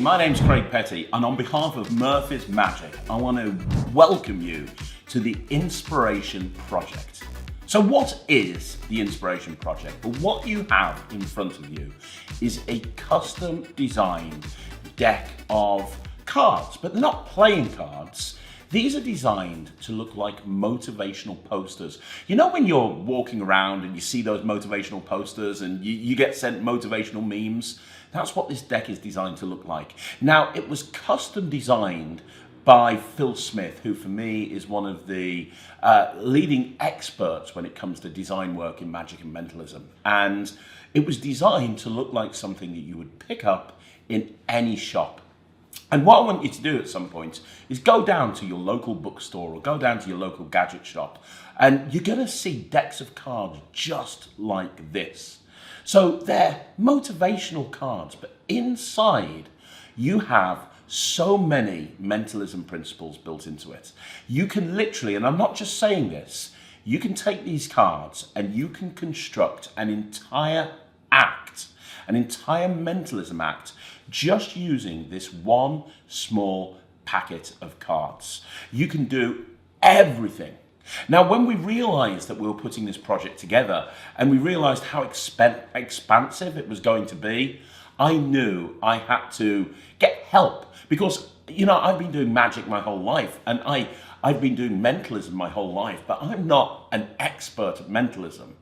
my name's Craig Petty, and on behalf of Murphy's Magic, I want to welcome you to the Inspiration Project. So what is the Inspiration Project? Well, what you have in front of you is a custom designed deck of cards, but they're not playing cards. These are designed to look like motivational posters. You know when you're walking around and you see those motivational posters and you get sent motivational memes? That's what this deck is designed to look like. Now, it was custom designed by Phil Smith, who for me is one of the leading experts when it comes to design work in magic and mentalism. And it was designed to look like something that you would pick up in any shop. And what I want you to do at some point is go down to your local bookstore or go down to your local gadget shop, and you're going to see decks of cards just like this. So they're motivational cards, but inside you have so many mentalism principles built into it. You can literally, and I'm not just saying this, you can take these cards and you can construct an entire act, an entire mentalism act, just using this one small packet of cards. You can do everything. Now, when we realized that we were putting this project together and we realized how expansive it was going to be, I knew I had to get help because, you know, I've been doing magic my whole life and I've been doing mentalism my whole life, but I'm not an expert at mentalism,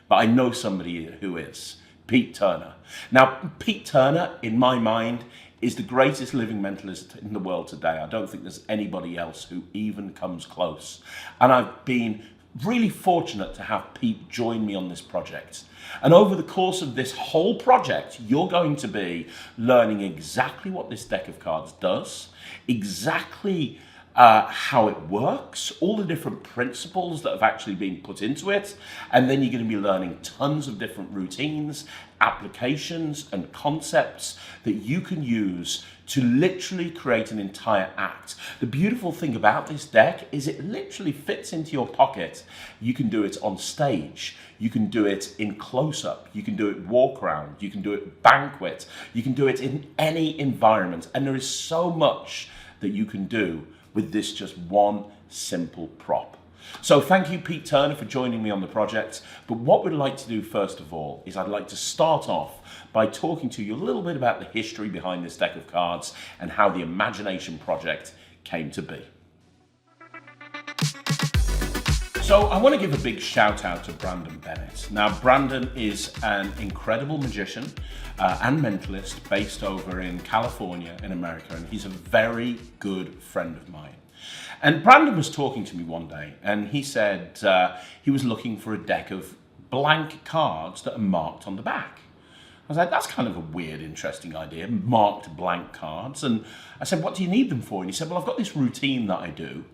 but I know somebody who is. Pete Turner. Now, Pete Turner, in my mind, is the greatest living mentalist in the world today. I don't think there's anybody else who even comes close. And I've been really fortunate to have Pete join me on this project. And over the course of this whole project, you're going to be learning exactly what this deck of cards does, exactly how it works, all the different principles that have actually been put into it, and then you're going to be learning tons of different routines, applications, and concepts that you can use to literally create an entire act. The beautiful thing about this deck is it literally fits into your pocket. You can do it on stage, you can do it in close-up, you can do it walk around, you can do it banquet, you can do it in any environment, and there is so much that you can do with this just one simple prop. So thank you, Pete Turner, for joining me on the project. But what we'd like to do first of all is I'd like to start off by talking to you a little bit about the history behind this deck of cards and how the Imagination Project came to be. So I want to give a big shout out to Brandon Bennett. Now, Brandon is an incredible magician and mentalist based over in California in America, and he's a very good friend of mine. And Brandon was talking to me one day, and he said he was looking for a deck of blank cards that are marked on the back. I was like, that's kind of a weird, interesting idea, marked blank cards. And I said, what do you need them for? And he said, well, I've got this routine that I do,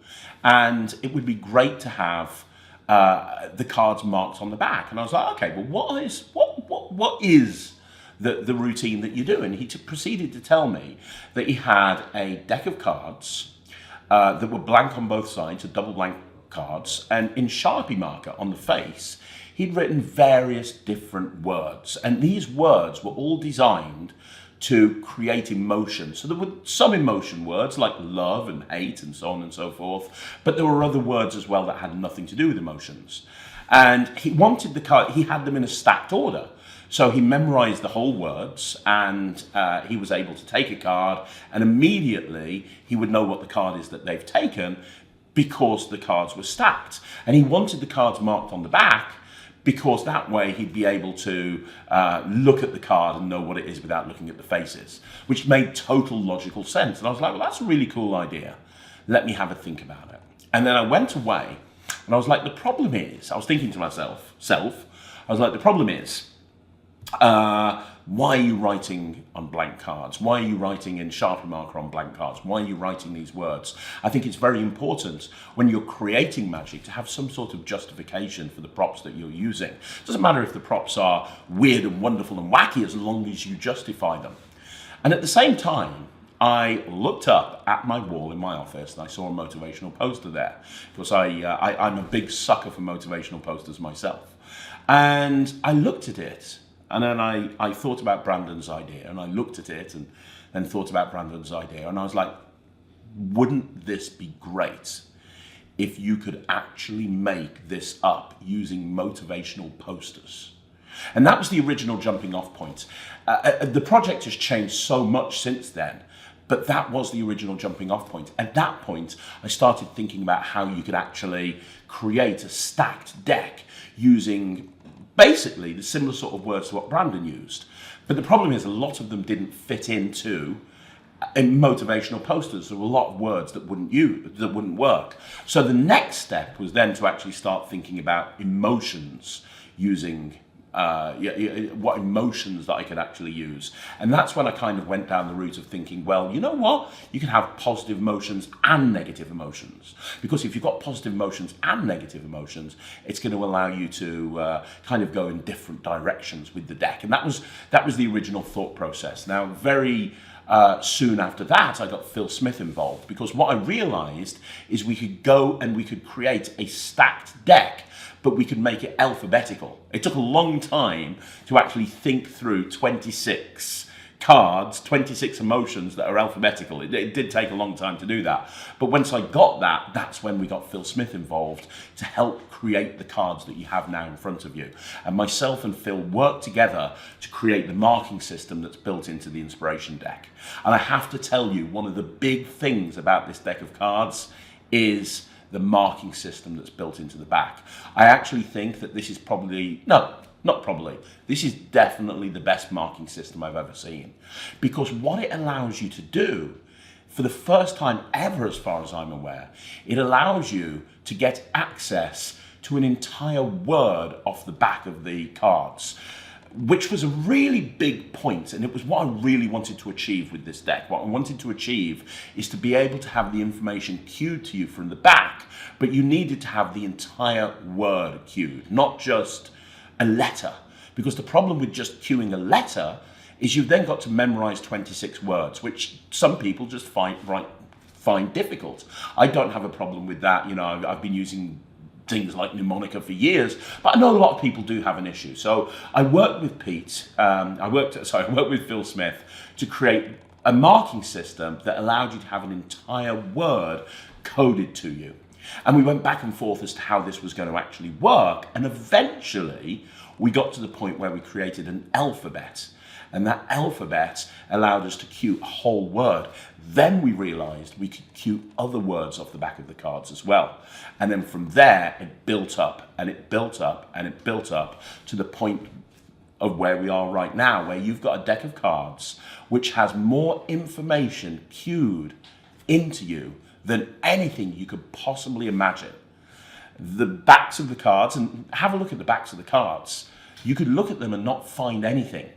and it would be great to have the cards marked on the back. And I was like, okay, well, what is the routine that you do? And he proceeded to tell me that he had a deck of cards that were blank on both sides, so double blank cards, and in Sharpie marker on the face, he'd written various different words. And these words were all designed to create emotion. So there were some emotion words like love and hate and so on and so forth, but there were other words as well that had nothing to do with emotions. And he wanted the card, he had them in a stacked order. So he memorized the whole words, and he was able to take a card, and immediately he would know what the card is that they've taken because the cards were stacked. And he wanted the cards marked on the back because that way he'd be able to look at the card and know what it is without looking at the faces, which made total logical sense. And I was like, well, that's a really cool idea. Let me have a think about it. And then I went away, and I was like, the problem is, I was thinking to myself, I was like, the problem is, why are you writing on blank cards? Why are you writing in Sharpie marker on blank cards? Why are you writing these words? I think it's very important when you're creating magic to have some sort of justification for the props that you're using. It doesn't matter if the props are weird and wonderful and wacky as long as you justify them. And at the same time, I looked up at my wall in my office and I saw a motivational poster there because I'm a big sucker for motivational posters myself. And I looked at it. And then I thought about Brandon's idea, and I looked at it, and and thought about Brandon's idea, and I was like, wouldn't this be great if you could actually make this up using motivational posters? And that was the original jumping off point. The project has changed so much since then, but that was the original jumping off point. At that point, I started thinking about how you could actually create a stacked deck using basically the similar sort of words to what Brandon used. But the problem is a lot of them didn't fit into in motivational posters. There were a lot of words that wouldn't work. So the next step was then to actually start thinking about emotions, using what emotions that I could actually use. And that's when I kind of went down the route of thinking, well, you know what? You can have positive emotions and negative emotions. Because if you've got positive emotions and negative emotions, it's going to allow you to kind of go in different directions with the deck. And that was the original thought process. Now, very soon after that, I got Phil Smith involved, because what I realized is we could go and we could create a stacked deck, but we could make it alphabetical. It took a long time to actually think through 26 cards, 26 emotions that are alphabetical. It did take a long time to do that. But once I got that, that's when we got Phil Smith involved to help create the cards that you have now in front of you. And myself and Phil worked together to create the marking system that's built into the inspiration deck. And I have to tell you, one of the big things about this deck of cards is the marking system that's built into the back. I actually think that this is probably, no, not probably, this is definitely the best marking system I've ever seen. Because what it allows you to do, for the first time ever as far as I'm aware, it allows you to get access to an entire word off the back of the cards, which was a really big point, and it was what I really wanted to achieve with this deck. What I wanted to achieve is to be able to have the information cued to you from the back, but you needed to have the entire word cued, not just a letter. Because the problem with just cueing a letter is you've then got to memorize 26 words, which some people just find difficult. I don't have a problem with that. You know, I've been using things like mnemonica for years, but I know a lot of people do have an issue. So I worked with I worked with Phil Smith to create a marking system that allowed you to have an entire word coded to you. And we went back and forth as to how this was going to actually work. And eventually we got to the point where we created an alphabet. And that alphabet allowed us to cue a whole word. Then we realized we could cue other words off the back of the cards as well. And then from there, it built up and it built up and it built up to the point of where we are right now, where you've got a deck of cards which has more information cued into you than anything you could possibly imagine. The backs of the cards, and have a look at the backs of the cards, you could look at them and not find anything.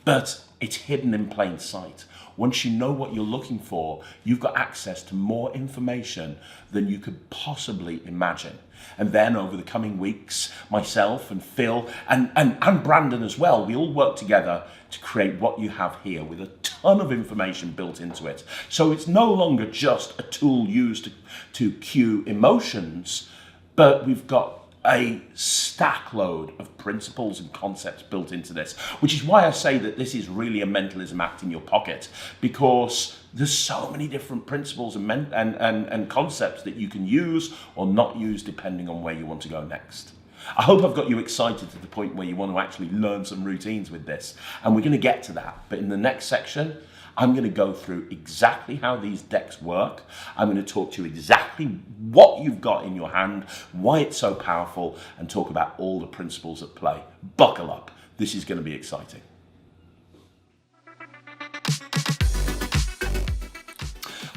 But it's hidden in plain sight. Once you know what you're looking for, you've got access to more information than you could possibly imagine. And then over the coming weeks, myself and Phil and Brandon as well, we all work together to create what you have here with a ton of information built into it. So it's no longer just a tool used to cue emotions, but we've got a stack load of principles and concepts built into this, which is why I say that this is really a mentalism act in your pocket, because there's so many different principles and concepts that you can use or not use depending on where you want to go next. I hope I've got you excited to the point where you want to actually learn some routines with this, and we're going to get to that. But in the next section, I'm going to go through exactly how these decks work. I'm going to talk to you exactly what you've got in your hand, why it's so powerful, and talk about all the principles at play. Buckle up. This is going to be exciting.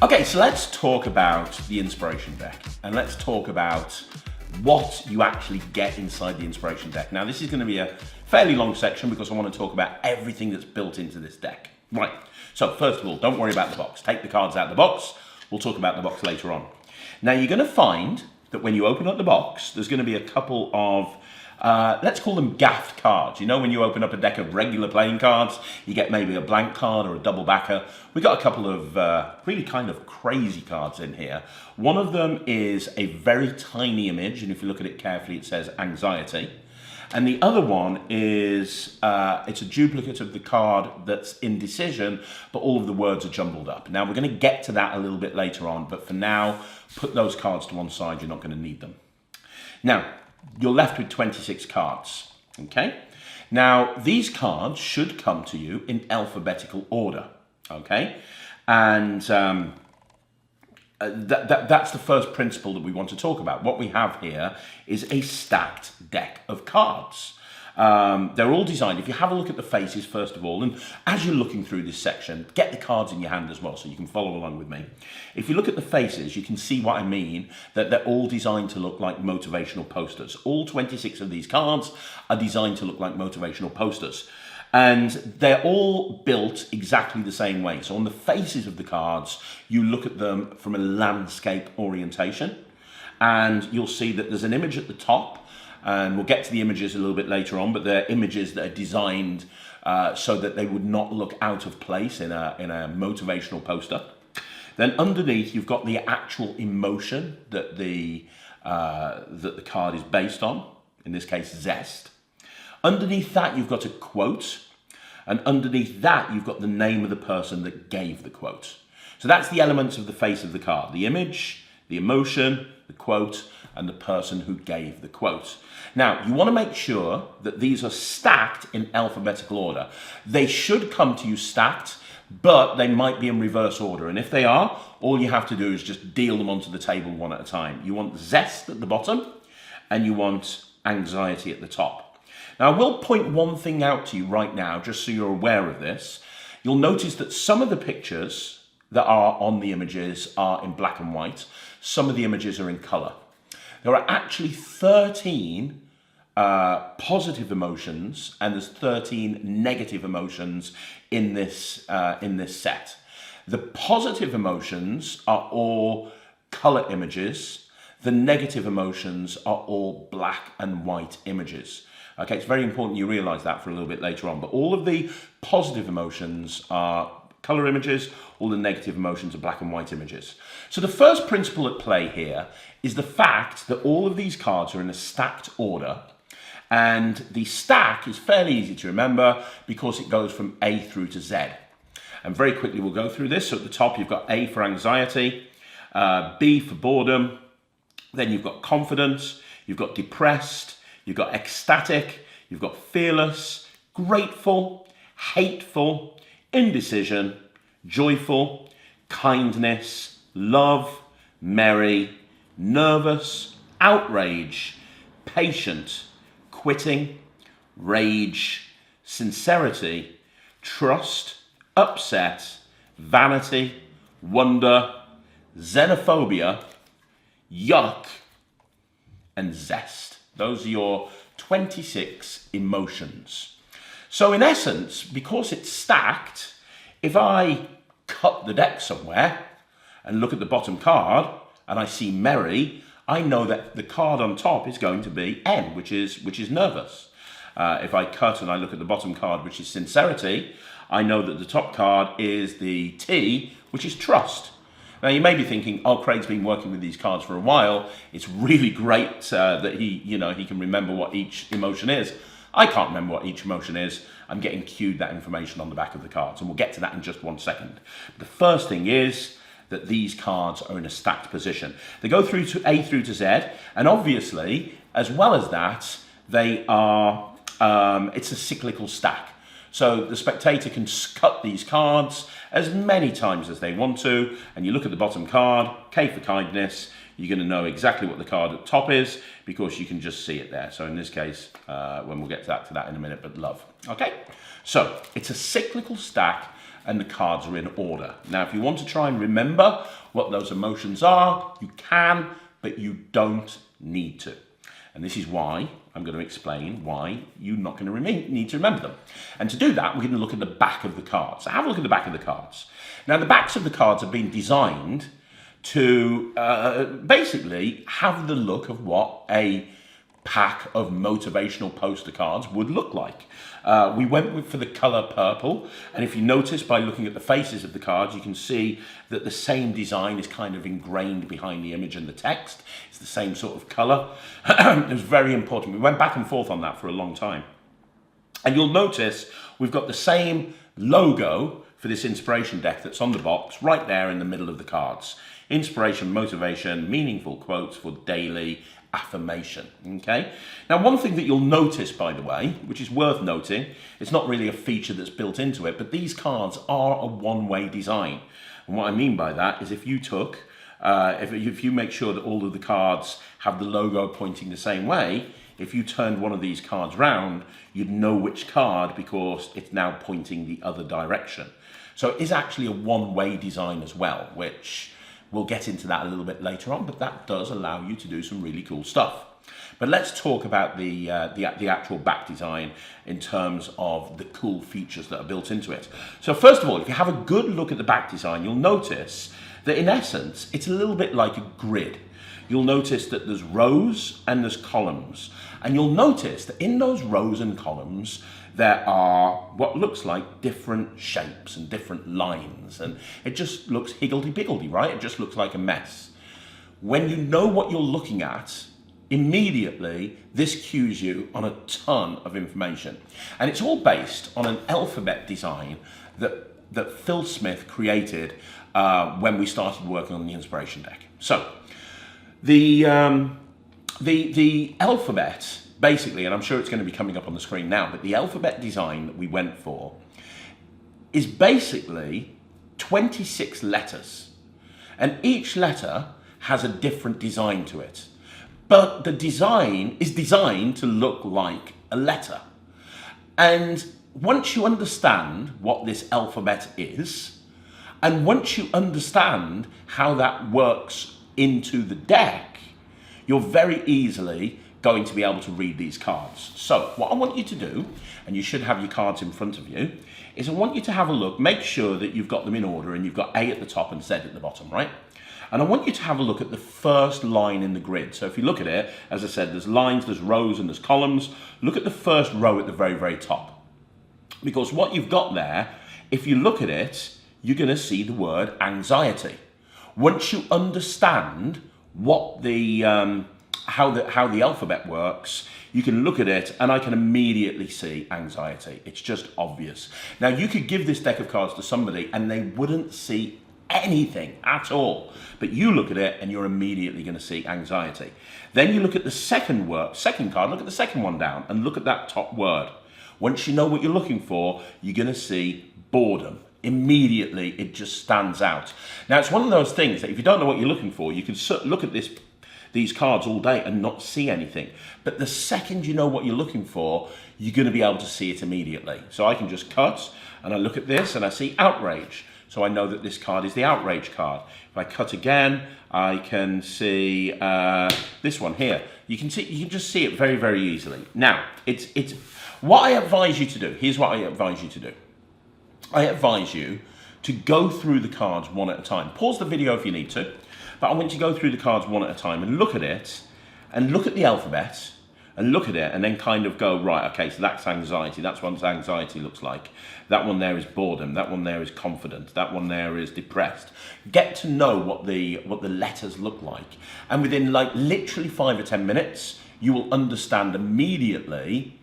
Okay, so let's talk about the inspiration deck, and let's talk about what you actually get inside the inspiration deck. Now, this is going to be a fairly long section because I want to talk about everything that's built into this deck. Right, so first of all, don't worry about the box. Take the cards out of the box. We'll talk about the box later on. Now, you're going to find that when you open up the box, there's going to be a couple of let's call them gaffed cards. You know, when you open up a deck of regular playing cards, you get maybe a blank card or a double backer. We got a couple of really kind of crazy cards in here. One of them is a very tiny image, and if you look at it carefully, it says anxiety. And the other one is, it's a duplicate of the card that's indecision, but all of the words are jumbled up. Now, we're going to get to that a little bit later on, but for now, put those cards to one side. You're not going to need them. Now, you're left with 26 cards, okay? Now, these cards should come to you in alphabetical order, okay? And that's the first principle that we want to talk about. What we have here is a stacked deck of cards. They're all designed, if you have a look at the faces first of all, and as you're looking through this section, get the cards in your hand as well so you can follow along with me. If you look at the faces, you can see what I mean, that they're all designed to look like motivational posters. All 26 of these cards are designed to look like motivational posters. And they're all built exactly the same way. So on the faces of the cards, you look at them from a landscape orientation, and you'll see that there's an image at the top, and we'll get to the images a little bit later on, but they're images that are designed so that they would not look out of place in a motivational poster. Then underneath, you've got the actual emotion that the card is based on, in this case, zest. Underneath that, you've got a quote, and underneath that, you've got the name of the person that gave the quote. So that's the elements of the face of the card: the image, the emotion, the quote, and the person who gave the quote. Now, you want to make sure that these are stacked in alphabetical order. They should come to you stacked, but they might be in reverse order. And if they are, all you have to do is just deal them onto the table one at a time. You want zest at the bottom, and you want anxiety at the top. Now, I will point one thing out to you right now, just so you're aware of this. You'll notice that some of the pictures that are on the images are in black and white. Some of the images are in color. There are actually 13 positive emotions, and there's 13 negative emotions in this set. The positive emotions are all color images. The negative emotions are all black and white images. Okay, it's very important you realize that for a little bit later on. But all of the positive emotions are color images, all the negative emotions are black and white images. So the first principle at play here is the fact that all of these cards are in a stacked order. And the stack is fairly easy to remember because it goes from A through to Z. And very quickly we'll go through this. So at the top you've got A for anxiety, B for boredom, then you've got confidence, you've got depressed, you've got ecstatic, you've got fearless, grateful, hateful, indecision, joyful, kindness, love, merry, nervous, outrage, patient, quitting, rage, sincerity, trust, upset, vanity, wonder, xenophobia, yuck, and zest. Those are your 26 emotions. So in essence, because it's stacked, if I cut the deck somewhere and look at the bottom card and I see merry, I know that the card on top is going to be N, which is nervous. If I cut and I look at the bottom card, which is sincerity, I know that the top card is the T, which is trust. Now you may be thinking, oh, Craig's been working with these cards for a while. It's really great that he can remember what each emotion is. I can't remember what each emotion is. I'm getting cued that information on the back of the cards, and we'll get to that in just 1 second. The first thing is that these cards are in a stacked position. They go through to A through to Z, and obviously, as well as that, they are, it's a cyclical stack. So the spectator can cut these cards as many times as they want to, and you look at the bottom card, K for kindness, you're going to know exactly what the card at the top is because you can just see it there. So in this case, when we'll get to that in a minute, but love. Okay, so it's a cyclical stack and the cards are in order. Now, if you want to try and remember what those emotions are, you can, but you don't need to. And this is why I'm going to explain why you're not going to need to remember them. And to do that, we're going to look at the back of the cards. So have a look at the back of the cards. Now, the backs of the cards have been designed to basically have the look of what a pack of motivational poster cards would look like. We went for the color purple, and if you notice by looking at the faces of the cards, you can see that the same design is kind of ingrained behind the image and the text. It's the same sort of color. It was very important. We went back and forth on that for a long time. And you'll notice we've got the same logo for this inspiration deck that's on the box right there in the middle of the cards. Inspiration, motivation, meaningful quotes for daily affirmation. Okay. Now, one thing that you'll notice, by the way, which is worth noting, it's not really a feature that's built into it, but these cards are a one-way design. And what I mean by that is if you took, if you make sure that all of the cards have the logo pointing the same way, if you turned one of these cards round, you'd know which card because it's now pointing the other direction. So it is actually a one-way design as well, which we'll get into that a little bit later on, but that does allow you to do some really cool stuff. But let's talk about the actual back design in terms of the cool features that are built into it. So first of all, if you have a good look at the back design, you'll notice that in essence, it's a little bit like a grid. You'll notice that there's rows and there's columns. And you'll notice that in those rows and columns, there are what looks like different shapes and different lines. And it just looks higgledy-piggledy, right? It just looks like a mess. When you know what you're looking at, immediately this cues you on a ton of information. And it's all based on an alphabet design that Phil Smith created when we started working on the inspiration deck. So the alphabet, basically, and I'm sure it's going to be coming up on the screen now, but the alphabet design that we went for is basically 26 letters. And each letter has a different design to it. But the design is designed to look like a letter. And once you understand what this alphabet is, and once you understand how that works into the deck, you're very easily going to be able to read these cards. So what I want you to do, and you should have your cards in front of you, is I want you to have a look, make sure that you've got them in order and you've got A at the top and Z at the bottom, right? And I want you to have a look at the first line in the grid. So if you look at it, as I said, there's lines, there's rows and there's columns. Look at the first row at the very, very top. Because what you've got there, if you look at it, you're going to see the word anxiety. Once you understand what the how the alphabet works, you can look at it and I can immediately see anxiety. It's just obvious. Now you could give this deck of cards to somebody and they wouldn't see anything at all. But you look at it and you're immediately going to see anxiety. Then you look at the second card, look at the second one down and look at that top word. Once you know what you're looking for, you're going to see boredom. Immediately, it just stands out. Now, it's one of those things that if you don't know what you're looking for, you can look at these cards all day and not see anything. But the second you know what you're looking for, you're going to be able to see it immediately. So I can just cut and I look at this and I see outrage. So I know that this card is the outrage card. If I cut again, I can see this one here. You can just see it very, very easily. Now, it's what I advise you to do. Here's what I advise you to do. I advise you to go through the cards one at a time. Pause the video if you need to, but I want you to go through the cards one at a time and look at it, and look at the alphabet, and look at it, and then kind of go, right, okay, so that's anxiety. That's what anxiety looks like. That one there is boredom. That one there is confident. That one there is depressed. Get to know what the letters look like. And within like literally 5 or 10 minutes, you will understand immediately,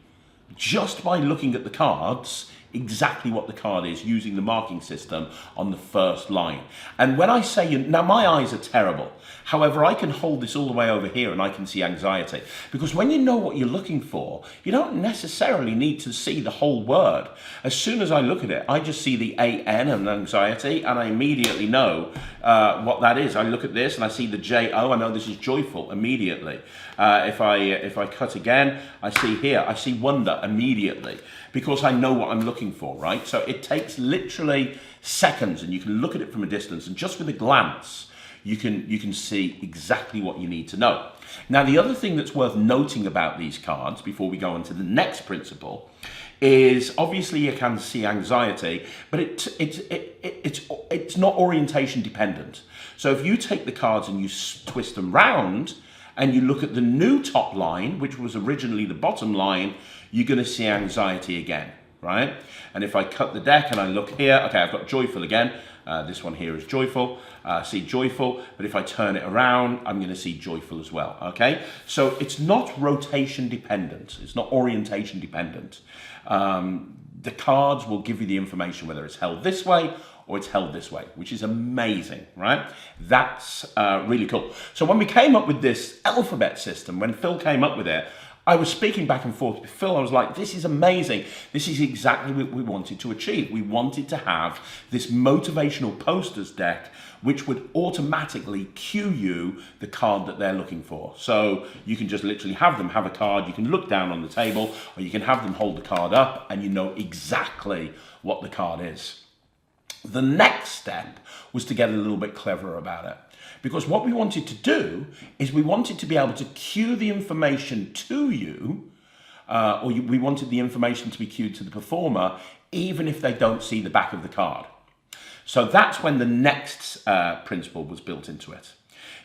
just by looking at the cards, exactly what the card is using the marking system on the first line. And when I say, now my eyes are terrible. However, I can hold this all the way over here and I can see anxiety. Because when you know what you're looking for, you don't necessarily need to see the whole word. As soon as I look at it, I just see the AN and anxiety and I immediately know what that is. I look at this and I see the JO, I know this is joyful immediately. If I cut again, I see here, I see wonder immediately because I know what I'm looking for, right? So it takes literally seconds and you can look at it from a distance and just with a glance, you can see exactly what you need to know. Now, the other thing that's worth noting about these cards before we go on to the next principle is obviously you can see anxiety, but it's not orientation dependent. So if you take the cards and you twist them round and you look at the new top line, which was originally the bottom line, you're going to see anxiety again, right? And if I cut the deck and I look here, okay, I've got joyful again. This one here is joyful. See joyful, but if I turn it around, I'm going to see joyful as well, okay? So it's not rotation dependent. It's not orientation dependent. The cards will give you the information whether it's held this way or it's held this way, which is amazing, right? That's really cool. So when we came up with this alphabet system, when Phil came up with it, I was speaking back and forth with Phil. I was like, this is amazing. This is exactly what we wanted to achieve. We wanted to have this motivational posters deck which would automatically cue you the card that they're looking for. So you can just literally have them have a card, you can look down on the table, or you can have them hold the card up and you know exactly what the card is. The next step was to get a little bit cleverer about it. Because what we wanted to do is we wanted to be able to cue the information to you, we wanted the information to be cued to the performer, even if they don't see the back of the card. So that's when the next principle was built into it.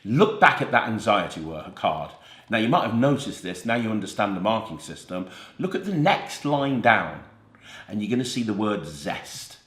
Look back at that anxiety card. Now you might have noticed this, now you understand the marking system. Look at the next line down and you're going to see the word zest.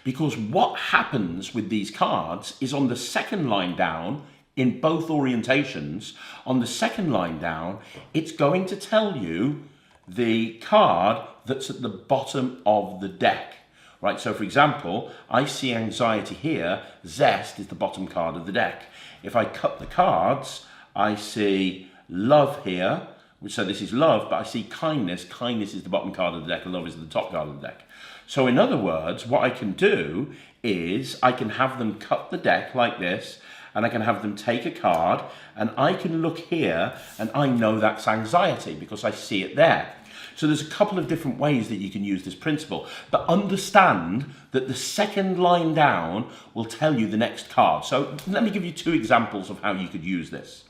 Because what happens with these cards is on the second line down, in both orientations, on the second line down, it's going to tell you the card that's at the bottom of the deck. Right, so for example, I see anxiety here, zest is the bottom card of the deck. If I cut the cards, I see love here, so this is love, but I see kindness, kindness is the bottom card of the deck, and love is the top card of the deck. So in other words, what I can do is I can have them cut the deck like this, and I can have them take a card, and I can look here, and I know that's anxiety because I see it there. So there's a couple of different ways that you can use this principle, but understand that the second line down will tell you the next card. So let me give you two examples of how you could use this.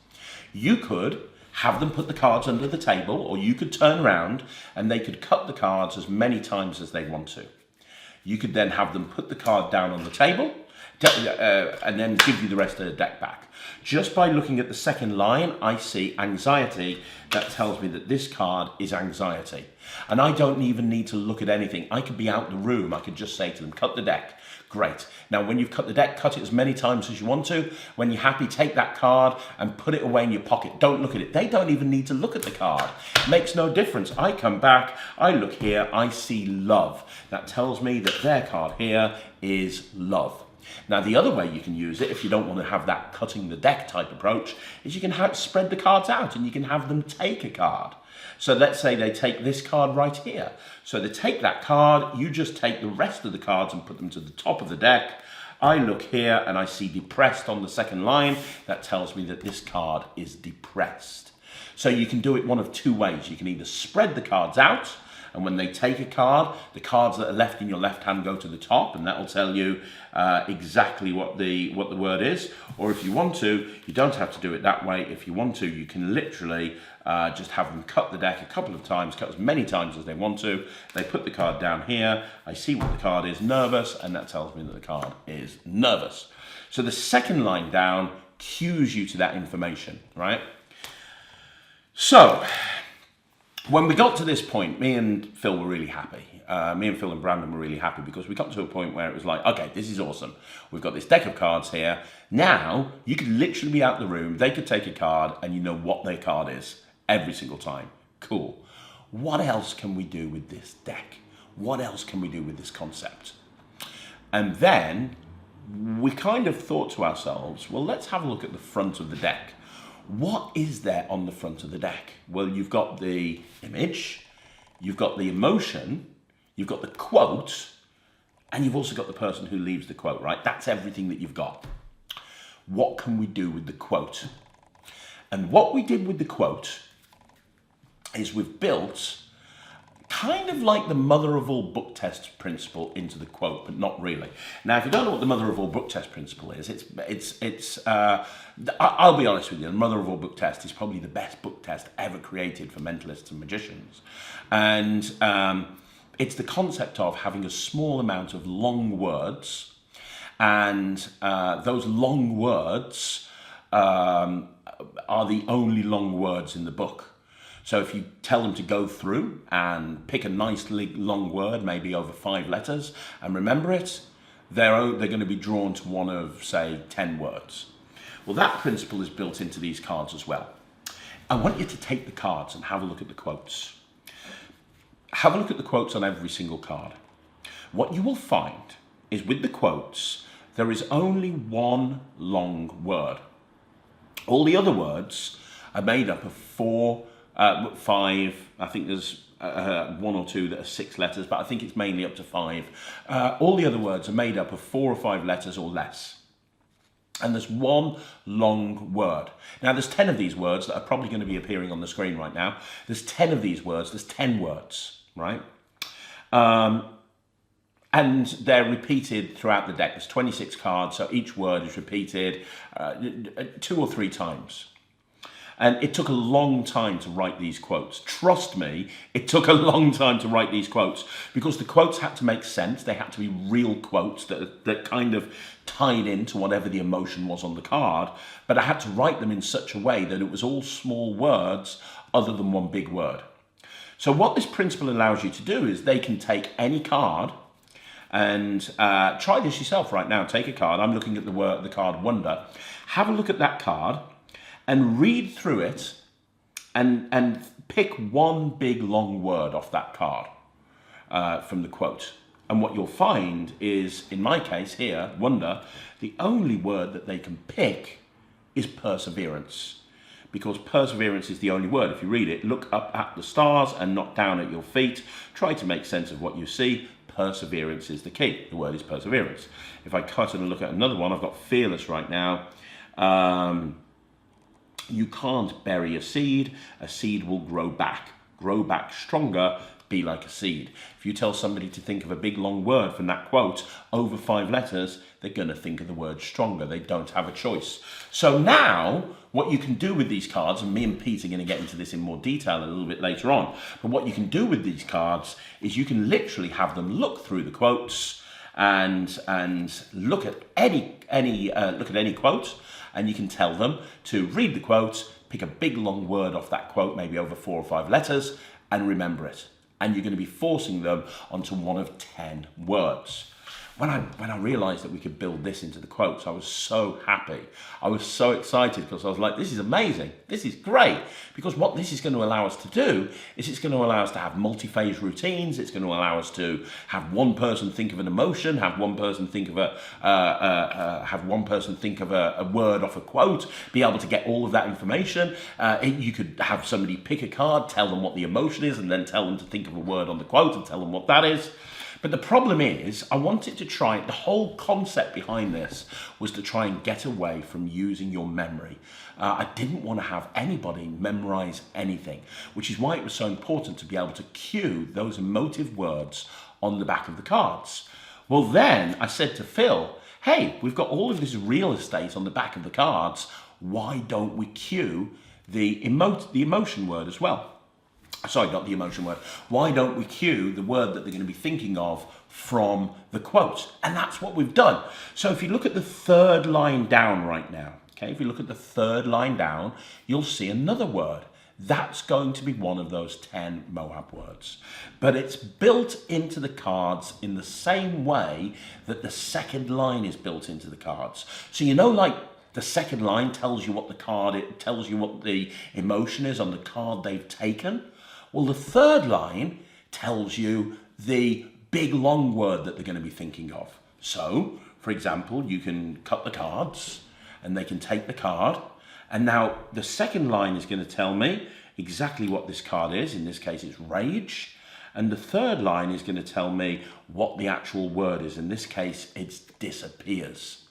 You could have them put the cards under the table, or you could turn around and they could cut the cards as many times as they want to. You could then have them put the card down on the table and then give you the rest of the deck back. Just by looking at the second line, I see anxiety. That tells me that this card is anxiety. And I don't even need to look at anything. I could be out the room. I could just say to them, cut the deck. Great. Now, when you've cut the deck, cut it as many times as you want to. When you're happy, take that card and put it away in your pocket. Don't look at it. They don't even need to look at the card. It makes no difference. I come back, I look here, I see love. That tells me that their card here is love. Now, the other way you can use it, if you don't want to have that cutting the deck type approach, is you can spread the cards out and you can have them take a card. So let's say they take this card right here. So they take that card, you just take the rest of the cards and put them to the top of the deck. I look here and I see depressed on the second line. That tells me that this card is depressed. So you can do it one of two ways. You can either spread the cards out, and when they take a card, the cards that are left in your left hand go to the top, and that will tell you exactly what the word is. Or if you want to, you don't have to do it that way. If you want to, you can literally just have them cut the deck a couple of times, cut as many times as they want to. They put the card down here. I see what the card is, nervous, and that tells me that the card is nervous. So the second line down cues you to that information, right? So when we got to this point, me and Phil were really happy. Me and Phil and Brandon were really happy because we got to a point where it was like, okay, this is awesome. We've got this deck of cards here. Now, you could literally be out the room, they could take a card, and you know what their card is every single time. Cool. What else can we do with this deck? What else can we do with this concept? And then we kind of thought to ourselves, well, let's have a look at the front of the deck. What is there on the front of the deck? Well, you've got the image, you've got the emotion, you've got the quote, and you've also got the person who leaves the quote, right? That's everything that you've got. What can we do with the quote? And what we did with the quote is we've built kind of like the mother of all book test principle into the quote, but not really. Now, if you don't know what the mother of all book test principle is, I'll be honest with you, the mother of all book test is probably the best book test ever created for mentalists and magicians. And it's the concept of having a small amount of long words, and those long words are the only long words in the book. So if you tell them to go through and pick a nice long word, maybe over 5 letters, and remember it, they're going to be drawn to one of, say, 10 words. Well, that principle is built into these cards as well. I want you to take the cards and have a look at the quotes. Have a look at the quotes on every single card. What you will find is with the quotes, there is only one long word. All the other words are made up of 4, 5, I think there's 1 or 2 that are 6 letters, but I think it's mainly up to 5. All the other words are made up of 4 or 5 letters or less. And there's one long word. Now there's 10 of these words that are probably going to be appearing on the screen right now. There's 10 of these words, there's 10 words, right? And they're repeated throughout the deck. There's 26 cards, so each word is repeated 2 or 3 times. And it took a long time to write these quotes. Trust me, it took a long time to write these quotes because the quotes had to make sense. They had to be real quotes that kind of tied into whatever the emotion was on the card. But I had to write them in such a way that it was all small words other than one big word. So what this principle allows you to do is they can take any card and try this yourself right now. Take a card. I'm looking at the card Wonder. Have a look at that card and read through it and pick one big long word off that card from the quote. And what you'll find is, in my case here, Wonder, the only word that they can pick is perseverance. Because perseverance is the only word. If you read it, look up at the stars and not down at your feet. Try to make sense of what you see. Perseverance is the key. The word is perseverance. If I cut and look at another one, I've got fearless right now. You can't bury a seed will grow back stronger, be like a seed. If you tell somebody to think of a big long word from that quote, over 5 letters, they're going to think of the word stronger. They don't have a choice. So now, what you can do with these cards, and me and Pete are going to get into this in more detail a little bit later on, but what you can do with these cards is you can literally have them look through the quotes and look at any quote, and you can tell them to read the quote, pick a big long word off that quote, maybe over 4 or 5 letters, and remember it. And you're going to be forcing them onto one of 10 words. When I realized that we could build this into the quotes, I was so happy. I was so excited because I was like, this is amazing. This is great. Because what this is going to allow us to do is it's going to allow us to have multi-phase routines. It's going to allow us to have one person think of an emotion, have one person think of a word off a quote, be able to get all of that information. You could have somebody pick a card, tell them what the emotion is, and then tell them to think of a word on the quote and tell them what that is. But the problem is, I wanted to try, the whole concept behind this was to try and get away from using your memory. I didn't want to have anybody memorize anything, which is why it was so important to be able to cue those emotive words on the back of the cards. Well, then I said to Phil, hey, we've got all of this real estate on the back of the cards. Why don't we cue the emotion word as well? Sorry, not the emotion word. Why don't we cue the word that they're going to be thinking of from the quote? And that's what we've done. So if you look at the 3rd line down right now, okay, if you look at the 3rd line down, you'll see another word. That's going to be one of those 10 Moab words. But it's built into the cards in the same way that the 2nd line is built into the cards. So you know, like, the 2nd line tells you what the card, it tells you what the emotion is on the card they've taken. Well, the 3rd line tells you the big long word that they're going to be thinking of. So, for example, you can cut the cards and they can take the card. And now the 2nd line is going to tell me exactly what this card is. In this case, it's rage. And the 3rd line is going to tell me what the actual word is. In this case, it's disappears.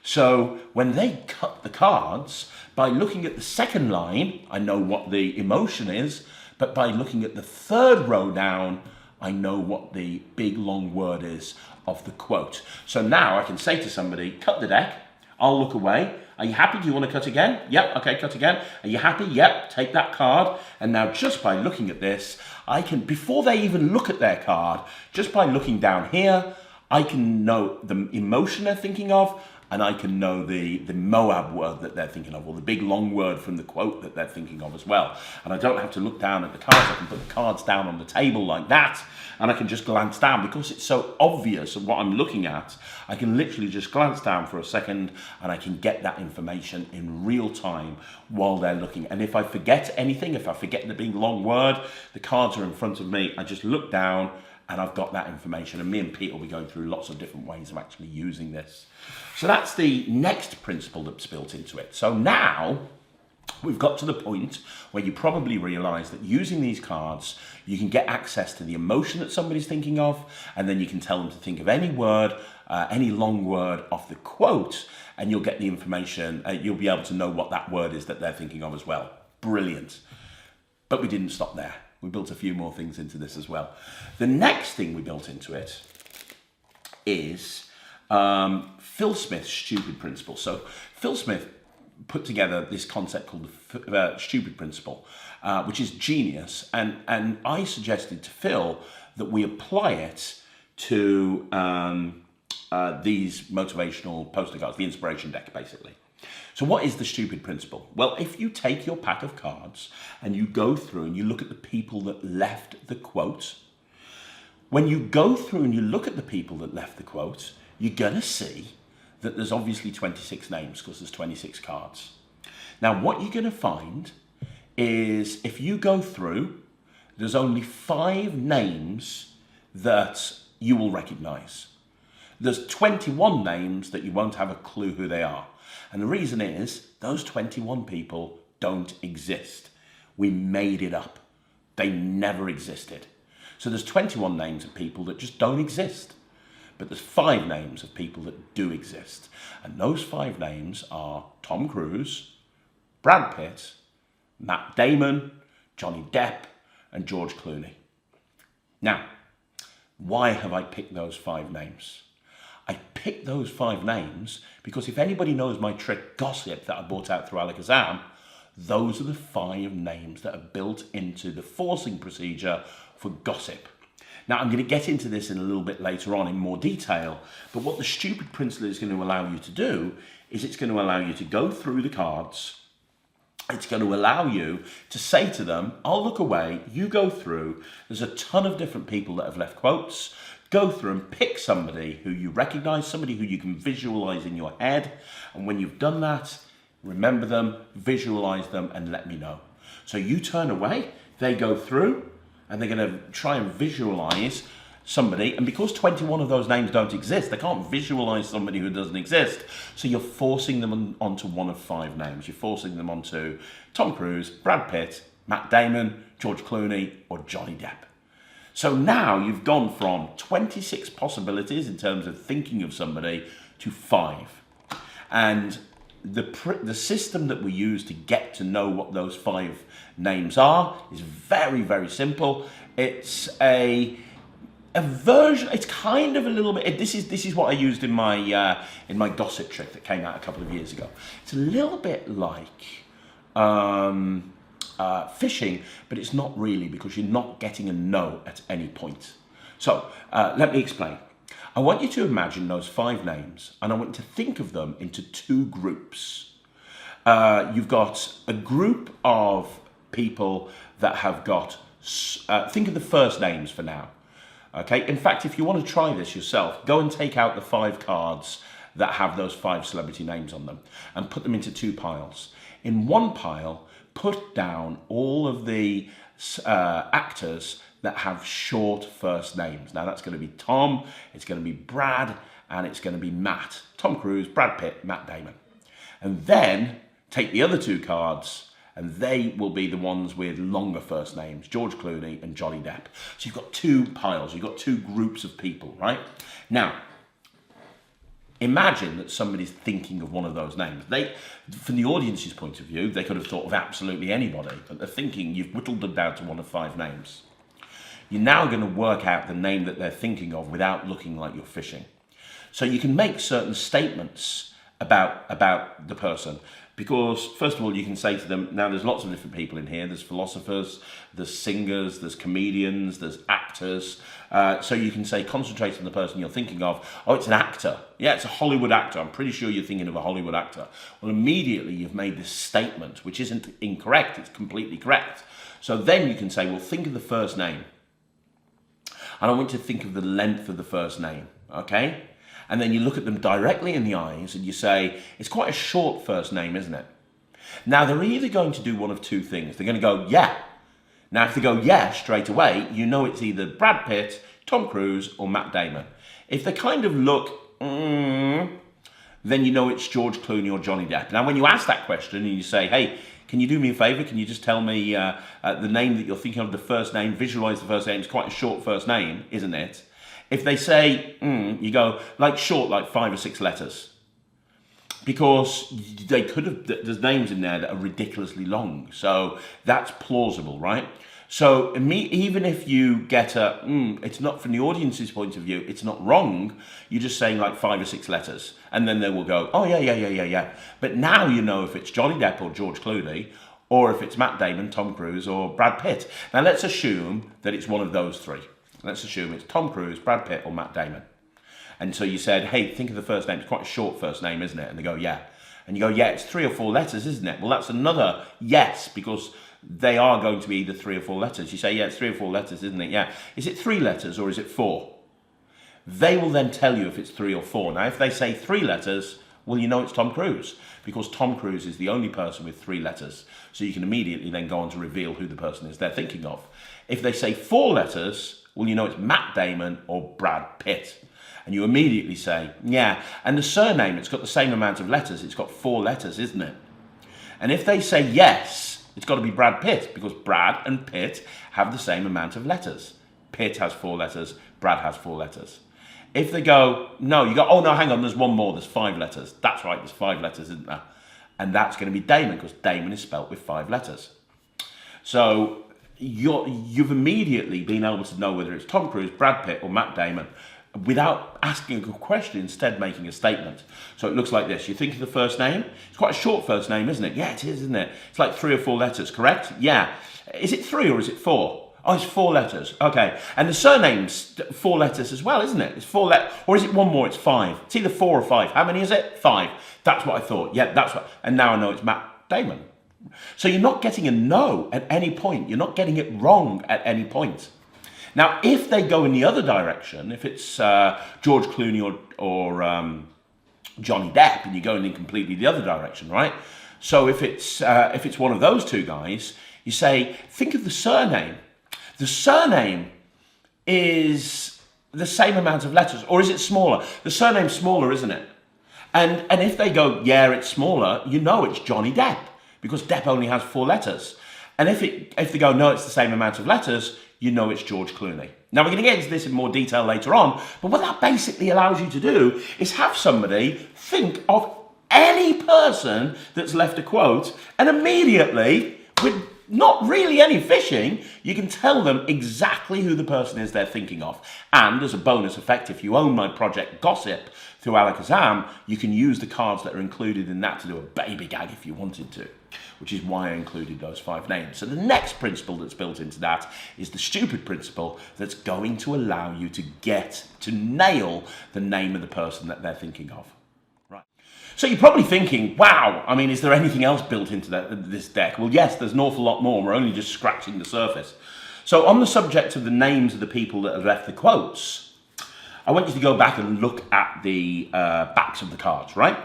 So when they cut the cards, by looking at the 2nd line, I know what the emotion is. But by looking at the 3rd row down, I know what the big long word is of the quote. So now I can say to somebody, cut the deck. I'll look away. Are you happy? Do you want to cut again? Yep. Okay, cut again. Are you happy? Yep. Take that card. And now just by looking at this, I can, before they even look at their card, just by looking down here, I can know the emotion they're thinking of. and I can know the Moab word that they're thinking of, or the big long word from the quote that they're thinking of as well. And I don't have to look down at the cards. I can put the cards down on the table like that, and I can just glance down. Because it's so obvious of what I'm looking at, I can literally just glance down for a second, and I can get that information in real time while they're looking. And if I forget anything, if I forget the big long word, the cards are in front of me, I just look down, and I've got that information, and me and Pete will be going through lots of different ways of actually using this. So that's the next principle that's built into it. So now we've got to the point where you probably realize that using these cards, you can get access to the emotion that somebody's thinking of, and then you can tell them to think of any word, any long word off the quote, and you'll get the information. You'll be able to know what that word is that they're thinking of as well. Brilliant. But we didn't stop there. We built a few more things into this as well. The next thing we built into it is Phil Smith's stupid principle. So Phil Smith put together this concept called the stupid principle, which is genius. And I suggested to Phil that we apply it to these motivational poster cards, the inspiration deck, basically. So what is the stupid principle? Well, if you take your pack of cards and you go through and you look at the people that left the quote, when you go through and you look at the people that left the quote, you're going to see that there's obviously 26 names because there's 26 cards. Now, what you're going to find is if you go through, there's only 5 names that you will recognize. There's 21 names that you won't have a clue who they are. And the reason is those 21 people don't exist. We made it up. They never existed. So there's 21 names of people that just don't exist. But there's 5 names of people that do exist. And those 5 names are Tom Cruise, Brad Pitt, Matt Damon, Johnny Depp, and George Clooney. Now, why have I picked those 5 names? I picked those 5 names because if anybody knows my trick gossip that I brought out through Alakazam, those are the 5 names that are built into the forcing procedure for gossip. Now, I'm going to get into this in a little bit later on in more detail, but what the stupid principle is going to allow you to do is it's going to allow you to go through the cards. It's going to allow you to say to them, I'll look away, you go through. There's a ton of different people that have left quotes. Go through and pick somebody who you recognize, somebody who you can visualize in your head. And when you've done that, remember them, visualize them, and let me know. So you turn away, they go through, and they're going to try and visualize somebody. And because 21 of those names don't exist, they can't visualize somebody who doesn't exist. So you're forcing them onto one of 5 names. You're forcing them onto Tom Cruise, Brad Pitt, Matt Damon, George Clooney, or Johnny Depp. So now you've gone from 26 possibilities in terms of thinking of somebody to 5. And the system that we use to get to know what those 5 names are is very, very simple. It's a version. It's kind of a little bit. This is what I used in my gossip trick that came out a couple of years ago. It's a little bit like fishing, but it's not really, because you're not getting a no at any point. So let me explain. I want you to imagine those 5 names, and I want you to think of them into 2 groups. You've got a group of people that have got, think of the first names for now. Okay. In fact, if you want to try this yourself, go and take out the 5 cards that have those 5 celebrity names on them and put them into 2 piles. In one pile, put down all of the actors that have short first names. Now that's going to be Tom, it's going to be Brad, and it's going to be Matt. Tom Cruise, Brad Pitt, Matt Damon. And then take the other 2 cards, and they will be the ones with longer first names, George Clooney and Johnny Depp. So you've got 2 piles, you've got 2 groups of people, right? Now, imagine that somebody's thinking of one of those names. From the audience's point of view, they could have thought of absolutely anybody, but they're thinking you've whittled them down to one of 5 names. You're now going to work out the name that they're thinking of without looking like you're fishing. So you can make certain statements about the person. Because, first of all, you can say to them, now there's lots of different people in here. There's philosophers, there's singers, there's comedians, there's actors. So you can say, concentrate on the person you're thinking of. Oh, it's an actor. Yeah, it's a Hollywood actor. I'm pretty sure you're thinking of a Hollywood actor. Well, immediately you've made this statement, which isn't incorrect. It's completely correct. So then you can say, well, think of the first name. And I want you to think of the length of the first name, okay? And then you look at them directly in the eyes and you say, it's quite a short first name, isn't it? Now, they're either going to do one of two things. They're going to go, yeah. Now, if they go, yeah, straight away, you know it's either Brad Pitt, Tom Cruise, or Matt Damon. If they kind of look, then you know it's George Clooney or Johnny Depp. Now, when you ask that question and you say, hey, can you do me a favour? Can you just tell me the name that you're thinking of, the first name, visualise the first name. It's quite a short first name, isn't it? If they say, you go, like short, like 5 or 6 letters. Because they could have, there's names in there that are ridiculously long. So that's plausible, right? So even if you get a, it's not from the audience's point of view, it's not wrong. You're just saying like 5 or 6 letters. And then they will go, oh, yeah. But now you know if it's Johnny Depp or George Clooney, or if it's Matt Damon, Tom Cruise, or Brad Pitt. Now let's assume that it's one of those 3. Let's assume it's Tom Cruise, Brad Pitt, or Matt Damon. And so you said, hey, think of the first name. It's quite a short first name, isn't it? And they go, yeah. And you go, yeah, it's 3 or 4 letters, isn't it? Well, that's another yes, because they are going to be either 3 or 4 letters. You say, yeah, it's 3 or 4 letters, isn't it? Yeah. Is it 3 letters or is it 4? They will then tell you if it's 3 or 4. Now, if they say 3 letters, well, you know it's Tom Cruise, because Tom Cruise is the only person with 3 letters. So you can immediately then go on to reveal who the person is they're thinking of. If they say 4 letters, well, you know it's Matt Damon or Brad Pitt. And you immediately say, yeah. And the surname, it's got the same amount of letters. It's got 4 letters, isn't it? And if they say yes, it's got to be Brad Pitt, because Brad and Pitt have the same amount of letters. Pitt has 4 letters, Brad has 4 letters. If they go, no, you go, oh no, hang on, there's one more, there's 5 letters. That's right, there's 5 letters, isn't there? And that's going to be Damon, because Damon is spelt with 5 letters. So you've immediately been able to know whether it's Tom Cruise, Brad Pitt, or Matt Damon without asking a question, instead making a statement. So it looks like this. You think of the first name. It's quite a short first name, isn't it? Yeah, it is, isn't it? It's like 3 or 4 letters, correct? Yeah. Is it 3 or is it 4? Oh, it's 4 letters. Okay. And the surname's 4 letters as well, isn't it? It's 4 letters. Or is it one more? It's 5. It's either 4 or 5. How many is it? 5. That's what I thought. Yeah, that's what. And now I know it's Matt Damon. So you're not getting a no at any point. You're not getting it wrong at any point. Now, if they go in the other direction, if it's George Clooney or Johnny Depp, and you're going in completely the other direction, right? So if it's one of those 2 guys, you say, think of the surname. The surname is the same amount of letters, or is it smaller? The surname's smaller, isn't it? And if they go, yeah, it's smaller, you know it's Johnny Depp, because Depp only has 4 letters. And if they go, no, it's the same amount of letters, you know it's George Clooney. Now, we're going to get into this in more detail later on, but what that basically allows you to do is have somebody think of any person that's left a quote, and immediately, with not really any fishing, you can tell them exactly who the person is they're thinking of. And as a bonus effect, if you own my project Gossip through Alakazam, you can use the cards that are included in that to do a baby gag if you wanted to, which is why I included those 5 names. So the next principle that's built into that is the stupid principle that's going to allow you to nail the name of the person that they're thinking of. Right. So you're probably thinking, wow, I mean, is there anything else built into this deck? Well, yes, there's an awful lot more. We're only just scratching the surface. So on the subject of the names of the people that have left the quotes, I want you to go back and look at the backs of the cards, right?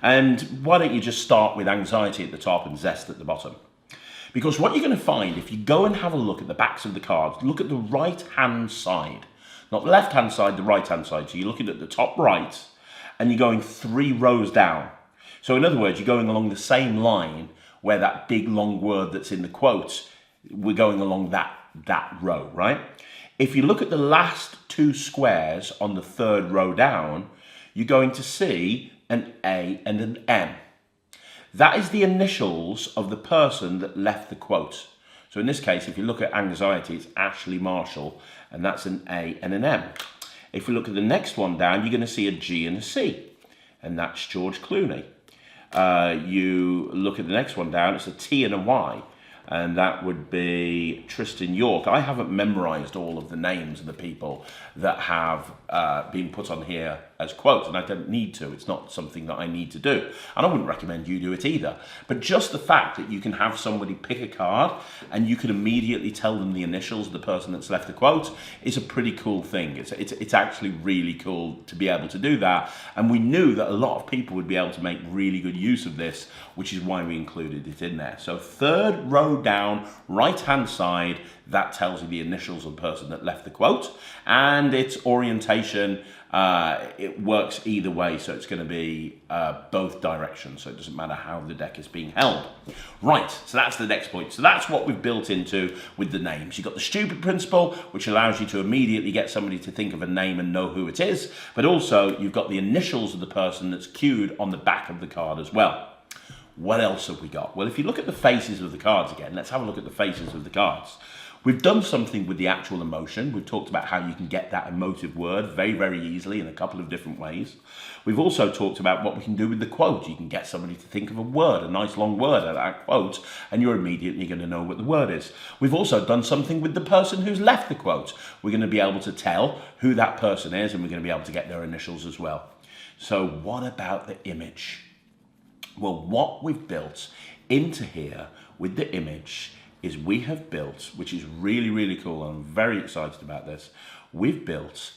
And why don't you just start with anxiety at the top and zest at the bottom? Because what you're going to find, if you go and have a look at the backs of the cards, look at the right-hand side. Not the left-hand side, the right-hand side. So you're looking at the top right, and you're going 3 rows down. So in other words, you're going along the same line where that big, long word that's in the quote, we're going along that row, right? If you look at the last 2 squares on the 3rd row down, you're going to see an A and an M. That is the initials of the person that left the quote. So in this case, if you look at anxiety, it's Ashley Marshall, and that's an A and an M. If we look at the next one down, you're going to see a G and a C, and that's George Clooney. you look at the next one down, it's a T and a Y. And that would be Tristan York. I haven't memorized all of the names of the people that have been put on here as quotes, and I don't need to. It's not something that I need to do. And I wouldn't recommend you do it either. But just the fact that you can have somebody pick a card and you can immediately tell them the initials of the person that's left the quote is a pretty cool thing. It's actually really cool to be able to do that. And we knew that a lot of people would be able to make really good use of this, which is why we included it in there. So third row down, right-hand side, that tells you the initials of the person that left the quote, and its orientation, it works either way, so it's going to be both directions, so it doesn't matter how the deck is being held. Right, so that's the next point. So that's what we've built into with the names. You've got the stupid principle, which allows you to immediately get somebody to think of a name and know who it is, but also you've got the initials of the person that's cued on the back of the card as well. What else have we got? Well, if you look at the faces of the cards again, let's have a look at the faces of the cards. We've done something with the actual emotion. We've talked about how you can get that emotive word very, very easily in a couple of different ways. We've also talked about what we can do with the quote. You can get somebody to think of a word, a nice long word out of that quote, and you're immediately going to know what the word is. We've also done something with the person who's left the quote. We're going to be able to tell who that person is, and we're going to be able to get their initials as well. So what about the image? Well, what we've built into here with the image is we have built, which is really, really cool, and I'm very excited about this, we've built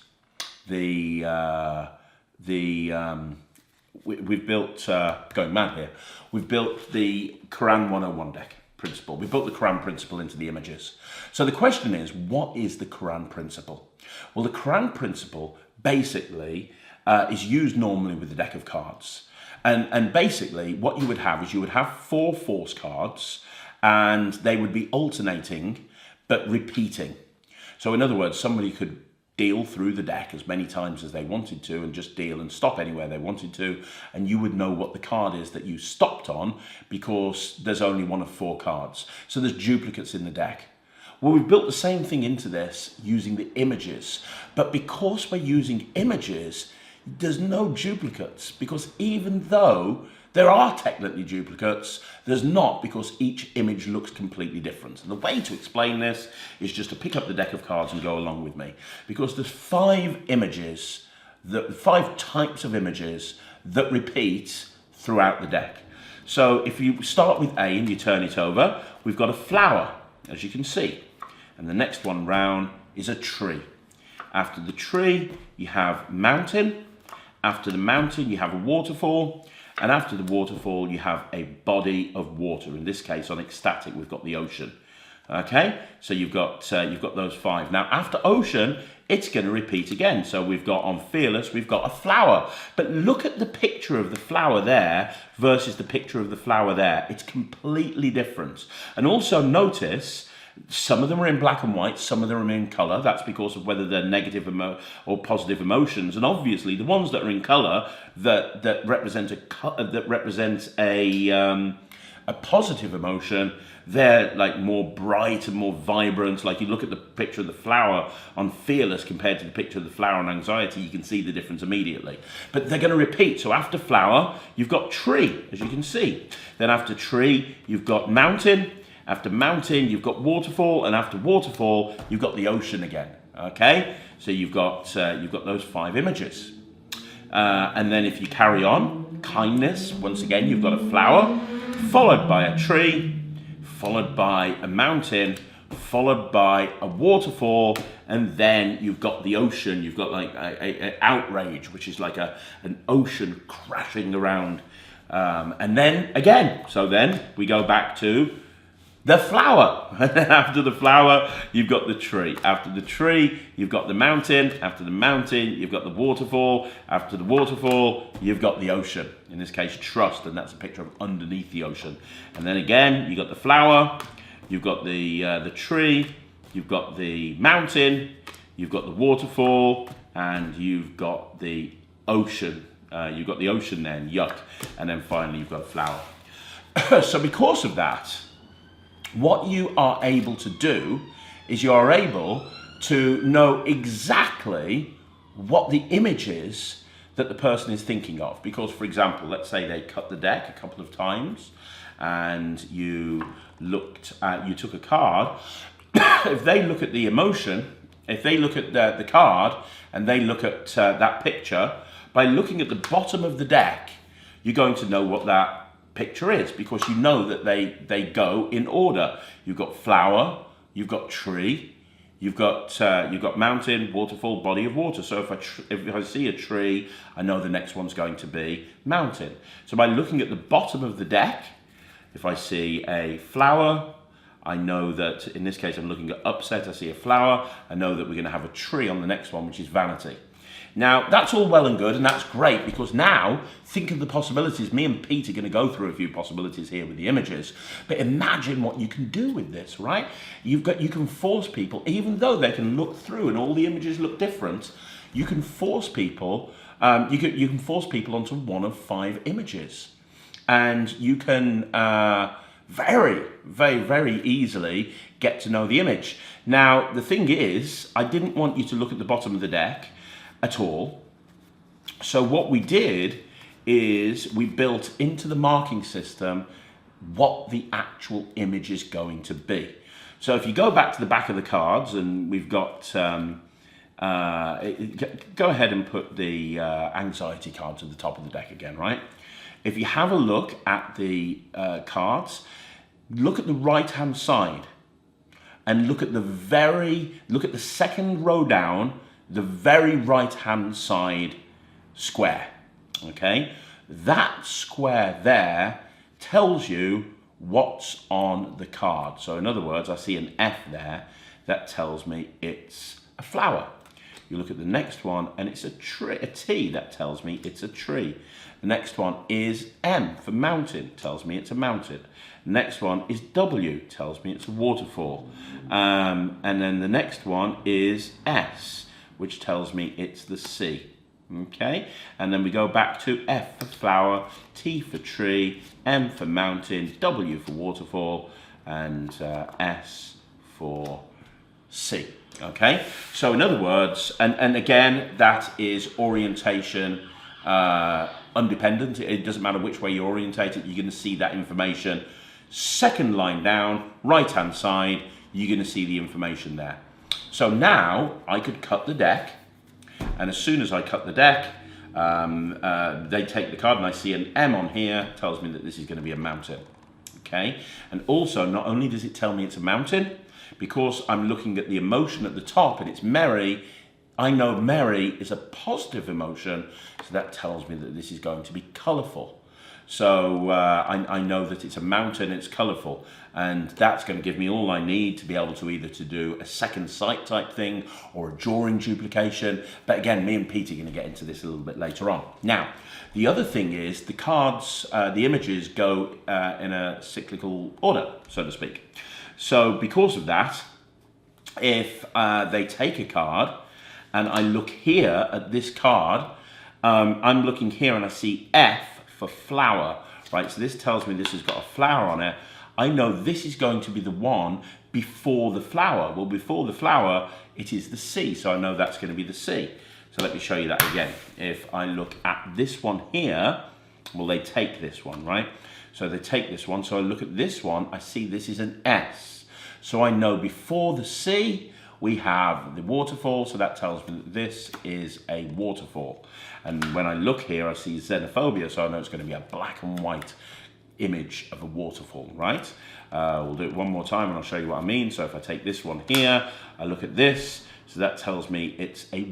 we've built, going mad here, we've built the Quran 101 deck principle. We built the Quran principle into the images. So the question is, what is the Quran principle? Well, the Quran principle basically is used normally with the deck of cards. And basically what you would have is you would have 4 force cards, and they would be alternating but repeating. So in other words, somebody could deal through the deck as many times as they wanted to and just deal and stop anywhere they wanted to, and you would know what the card is that you stopped on because there's only one of 4 cards. So there's duplicates in the deck. Well, we've built the same thing into this using the images, but because we're using images, there's no duplicates, because even though there are technically duplicates, there's not, because each image looks completely different. And the way to explain this is just to pick up the deck of cards and go along with me, because there's 5 images, 5 types of images that repeat throughout the deck. So if you start with A and you turn it over, we've got a flower, as you can see. And the next one round is a tree. After the tree, you have mountain. After the mountain, you have a waterfall. And after the waterfall, you have a body of water. In this case, on ecstatic, we've got the ocean. Okay, so you've got those 5. Now, after ocean, it's going to repeat again. So we've got on fearless, we've got a flower. But look at the picture of the flower there versus the picture of the flower there. It's completely different. And also notice, some of them are in black and white, some of them are in color. That's because of whether they're negative or positive emotions. And obviously, the ones that are in color that represent a positive emotion, they're like more bright and more vibrant. Like you look at the picture of the flower on fearless compared to the picture of the flower on anxiety, you can see the difference immediately. But they're going to repeat. So after flower, you've got tree, as you can see. Then after tree, you've got mountain. After mountain, you've got waterfall, and after waterfall, you've got the ocean again. Okay, so you've got those 5 images, and then if you carry on, kindness. Once again, you've got a flower, followed by a tree, followed by a mountain, followed by a waterfall, and then you've got the ocean. You've got like a outrage, which is like an ocean crashing around, and then again. So then we go back to the flower. And then after the flower, you've got the tree. After the tree, you've got the mountain. After the mountain, you've got the waterfall. After the waterfall, you've got the ocean. In this case, trust, and that's a picture of underneath the ocean. And then again, you've got the flower, you've got the tree, you've got the mountain, you've got the waterfall, and you've got the ocean. You've got the ocean then, yuck. And then finally, you've got a flower. So because of that, what you are able to do is you are able to know exactly what the image is that the person is thinking of. Because, for example, let's say they cut the deck a couple of times and you took a card. If they look at the emotion, if they look at the card and they look at that picture, by looking at the bottom of the deck, you're going to know what that picture is, because you know that they go in order. You've got flower, you've got tree, you've got mountain, waterfall, body of water. So if I see a tree, I know the next one's going to be mountain. So by looking at the bottom of the deck, if I see a flower, I know that, in this case I'm looking at upset, I see a flower, I know that we're going to have a tree on the next one, which is vanity. Now, that's all well and good, and that's great, because now, think of the possibilities. Me and Pete are going to go through a few possibilities here with the images, but imagine what you can do with this, right? You can force people, even though they can look through and all the images look different, you can force people, you can force people onto one of 5 images. And you can very, very, very easily get to know the image. Now, the thing is, I didn't want you to look at the bottom of the deck at all. So what we did is we built into the marking system what the actual image is going to be. So if you go back to the back of the cards, and we've got, go ahead and put the anxiety cards at the top of the deck again, right? If you have a look at the cards, look at the right-hand side and look at the second row down, the very right-hand side square, okay? That square there tells you what's on the card. So in other words, I see an F there, that tells me it's a flower. You look at the next one and it's a T, that tells me it's a tree. The next one is M for mountain, tells me it's a mountain. The next one is W, tells me it's a waterfall. And then the next one is S, which tells me it's the sea. Okay, and then we go back to F for flower, T for tree, M for mountain, W for waterfall, and S for sea. Okay, so in other words, and again, that is orientation independent. It doesn't matter which way you orientate it, you're going to see that information. Second line down, right hand side, you're going to see the information there. So now I could cut the deck, and as soon as I cut the deck, they take the card and I see an M on here, tells me that this is going to be a mountain. Okay, and also not only does it tell me it's a mountain, because I'm looking at the emotion at the top and it's merry, I know merry is a positive emotion, so that tells me that this is going to be colourful. So I know that it's a mountain, it's colourful, and that's going to give me all I need to be able to either to do a second sight type thing or a drawing duplication. But again, me and Pete are going to get into this a little bit later on. Now, the other thing is the cards, the images go in a cyclical order, so to speak. So because of that, if they take a card and I look here at this card, I'm looking here and I see F for flower, right? So this tells me this has got a flower on it. I know this is going to be the one before the flower. Well, before the flower, it is the C, so I know that's going to be the C. So let me show you that again. If I look at this one here, well, they take this one, right? So they take this one, so I look at this one, I see this is an S. So I know before the C, we have the waterfall, so that tells me that this is a waterfall. And when I look here, I see xenophobia, so I know it's going to be a black and white image of a waterfall, right? We'll do it one more time and I'll show you what I mean. So if I take this one here, I look at this, so that tells me it's a,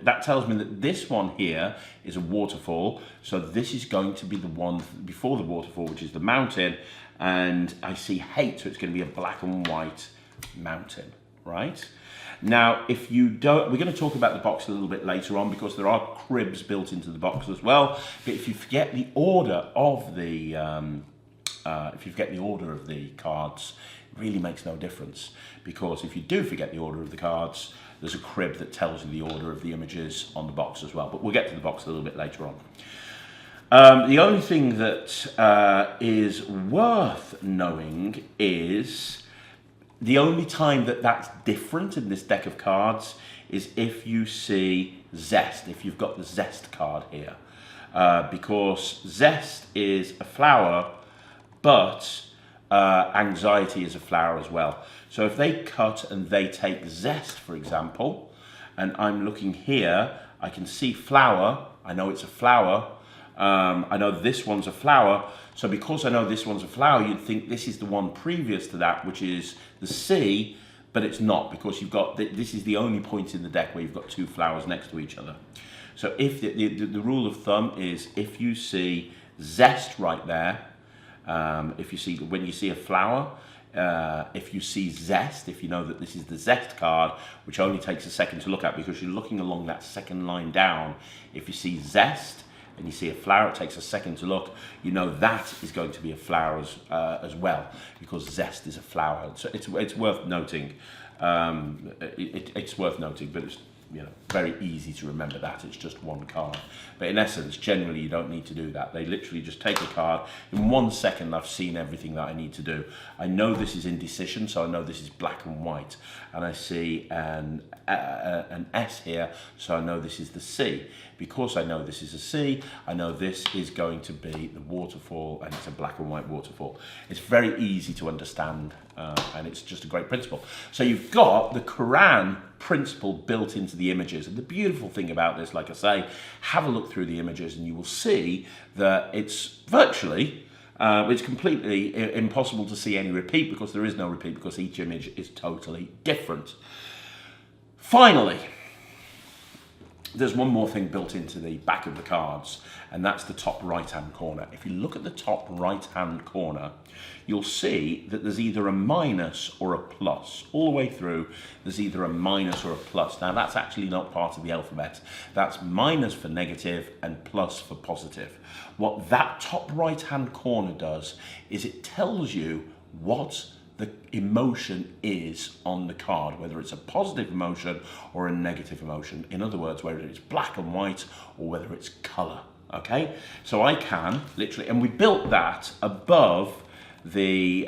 that tells me that this one here is a waterfall. So this is going to be the one before the waterfall, which is the mountain. And I see hate, so it's going to be a black and white mountain, right? Now, if you don't, we're going to talk about the box a little bit later on because there are cribs built into the box as well. But if you forget the order of the, cards, it really makes no difference, because if you do forget the order of the cards, there's a crib that tells you the order of the images on the box as well. But we'll get to the box a little bit later on. The only thing that is worth knowing is The only time that that's different in this deck of cards is if you see Zest, if you've got the Zest card here. Because Zest is a flower, but anxiety is a flower as well. So if they cut and they take Zest, for example, and I'm looking here, I can see flower, I know it's a flower, I know this one's a flower, so because I know this one's a flower, you'd think this is the one previous to that, which is the C, but it's not, because you've got, this is the only point in the deck where you've got two flowers next to each other. So if the rule of thumb is if you see Zest right there, if you see, when you see a flower, if you see Zest, if you know that this is the Zest card, which only takes a second to look at because you're looking along that second line down, if you see Zest and you see a flower, it takes a second to look, you know that is going to be a flower as well, because Zest is a flower. So it's worth noting. It's worth noting, but it's very easy to remember that. It's just one card. But in essence, generally, you don't need to do that. They literally just take a card. In 1 second, I've seen everything that I need to do. I know this is indecision, so I know this is black and white. And I see an S here, so I know this is the C. Because I know this is a C, I know this is going to be the waterfall, and it's a black and white waterfall. It's very easy to understand, and it's just a great principle. So you've got the Quran principle built into the images. And the beautiful thing about this, like I say, have a look through the images and you will see that it's virtually, it's completely impossible to see any repeat, because there is no repeat, because each image is totally different. Finally, there's one more thing built into the back of the cards, and that's the top right-hand corner. If you look at the top right-hand corner, you'll see that there's either a minus or a plus. All the way through, there's either a minus or a plus. Now, that's actually not part of the alphabet. That's minus for negative and plus for positive. What that top right-hand corner does is it tells you what the emotion is on the card, whether it's a positive emotion or a negative emotion. In other words, whether it's black and white or whether it's color, okay? So I can literally, and we built that above the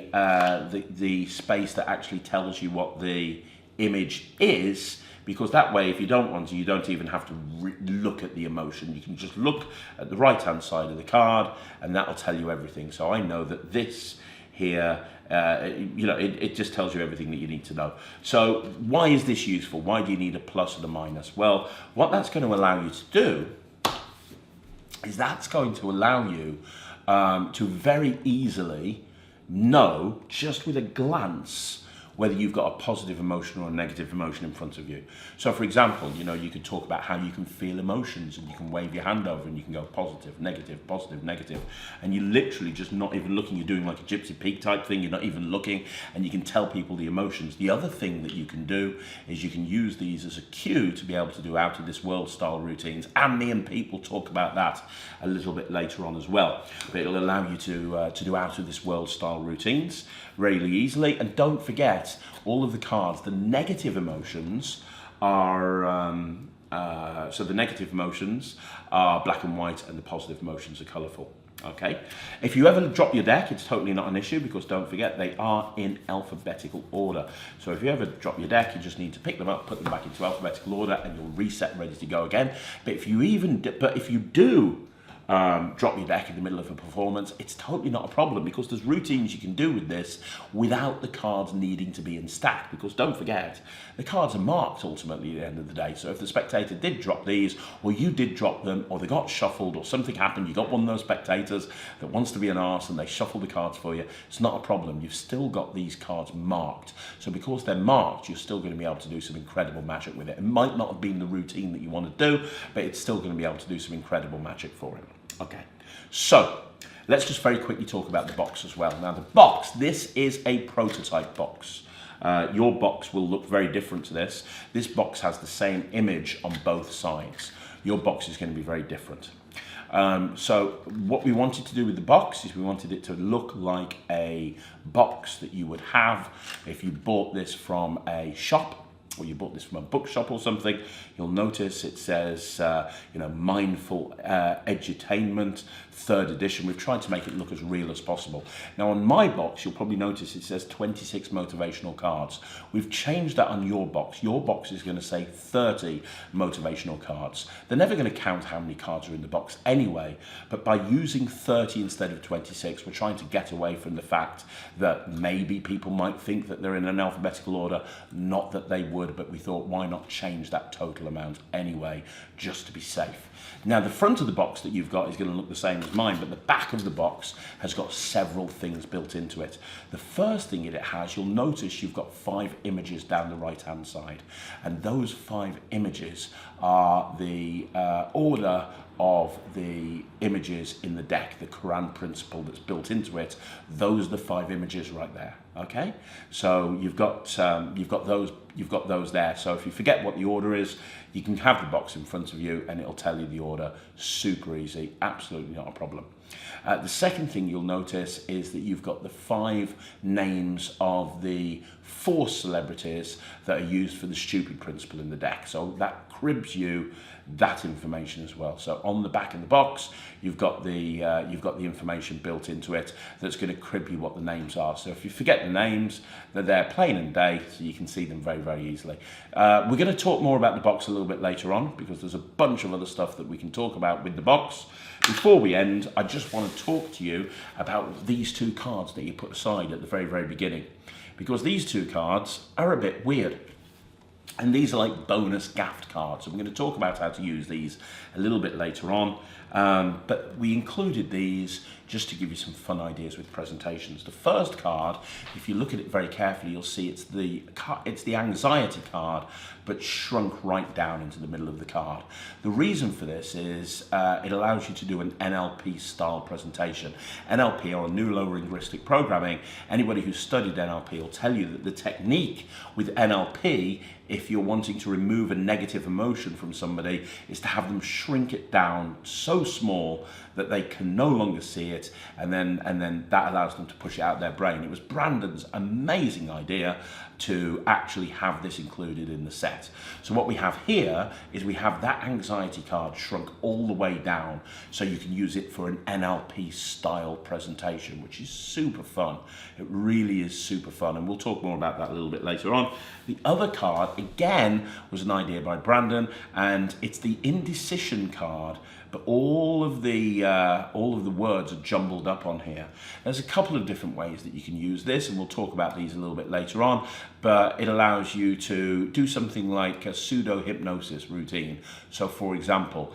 space that actually tells you what the image is, because that way, if you don't want to, you don't even have to look at the emotion. You can just look at the right-hand side of the card, and that'll tell you everything. So I know that this here, it just tells you everything that you need to know. So why is this useful? Why do you need a plus and a minus? Well, what that's going to allow you to do is that's going to allow you to very easily know, just with a glance, whether you've got a positive emotion or a negative emotion in front of you. So for example, you could talk about how you can feel emotions, and you can wave your hand over and you can go positive, negative, and you're literally just not even looking. You're doing like a Gypsy Peak type thing, you're not even looking, and you can tell people the emotions. The other thing that you can do is you can use these as a cue to be able to do out of this world style routines, and me and Pete will talk about that a little bit later on as well. But it'll allow you to do out of this world style routines really easily. And don't forget, all of the cards, the negative emotions are, so the negative emotions are black and white, and the positive emotions are colourful. Okay, if you ever drop your deck, it's totally not an issue, because don't forget, they are in alphabetical order. So if you ever drop your deck, you just need to pick them up, put them back into alphabetical order, and you'll reset ready to go again. But if you do drop your deck in the middle of a performance, it's totally not a problem, because there's routines you can do with this without the cards needing to be in stack. Because don't forget, the cards are marked ultimately at the end of the day. So if the spectator did drop these, or you did drop them, or they got shuffled, or something happened, you got one of those spectators that wants to be an arse and they shuffle the cards for you, it's not a problem. You've still got these cards marked. So because they're marked, you're still going to be able to do some incredible magic with it. It might not have been the routine that you want to do, but it's still going to be able to do some incredible magic for it. Okay, so let's just very quickly talk about the box as well. Now the box, this is a prototype box. Your box will look very different to this. This box has the same image on both sides. Your box is going to be very different. So what we wanted to do with the box is we wanted it to look like a box that you would have if you bought this from a shop. or you bought this from a bookshop or something, you'll notice it says, Mindful Edutainment, 3rd edition. We've tried to make it look as real as possible. Now on my box, you'll probably notice it says 26 motivational cards. We've changed that on your box. Your box is going to say 30 motivational cards. They're never going to count how many cards are in the box anyway, but by using 30 instead of 26, we're trying to get away from the fact that maybe people might think that they're in an alphabetical order, not that they would, but we thought, why not change that total amount anyway, just to be safe. Now the front of the box that you've got is going to look the same as mine, but the back of the box has got several things built into it. The first thing it has, you'll notice you've got 5 images down the right hand side, and those 5 images are the order of the images in the deck, the Quran principle that's built into it. Those are the 5 images right there. Okay, so you've got those there. So if you forget what the order is, you can have the box in front of you and it'll tell you the order. Super easy, absolutely not a problem. The second thing you'll notice is that you've got the 5 names of the 4 celebrities that are used for the stupid principle in the deck. So that cribs you that information as well. So on the back of the box, you've got the information built into it that's going to crib you what the names are. So if you forget the names, they're there plain and day, so you can see them very, very easily. We're going to talk more about the box a little bit later on, because there's a bunch of other stuff that we can talk about with the box. Before we end, I just want to talk to you about these 2 cards that you put aside at the very, very beginning, because these 2 cards are a bit weird. And these are like bonus gaffed cards. And we're going to talk about how to use these a little bit later on. But we included these just to give you some fun ideas with presentations. The first card, if you look at it very carefully, you'll see it's the anxiety card, but shrunk right down into the middle of the card. The reason for this is it allows you to do an NLP style presentation. NLP, or neuro-linguistic programming, anybody who's studied NLP will tell you that the technique with NLP, if you're wanting to remove a negative emotion from somebody, is to have them shrink it down so small that they can no longer see it, and then that allows them to push it out their brain. It was Brandon's amazing idea to actually have this included in the set. So what we have here is we have that anxiety card shrunk all the way down, so you can use it for an NLP style presentation, which is super fun. It really is super fun, and we'll talk more about that a little bit later on. The other card, again, was an idea by Brandon, and it's the indecision card, but all of the words are jumbled up on here. There's a couple of different ways that you can use this, and we'll talk about these a little bit later on, but it allows you to do something like a pseudo-hypnosis routine. So for example,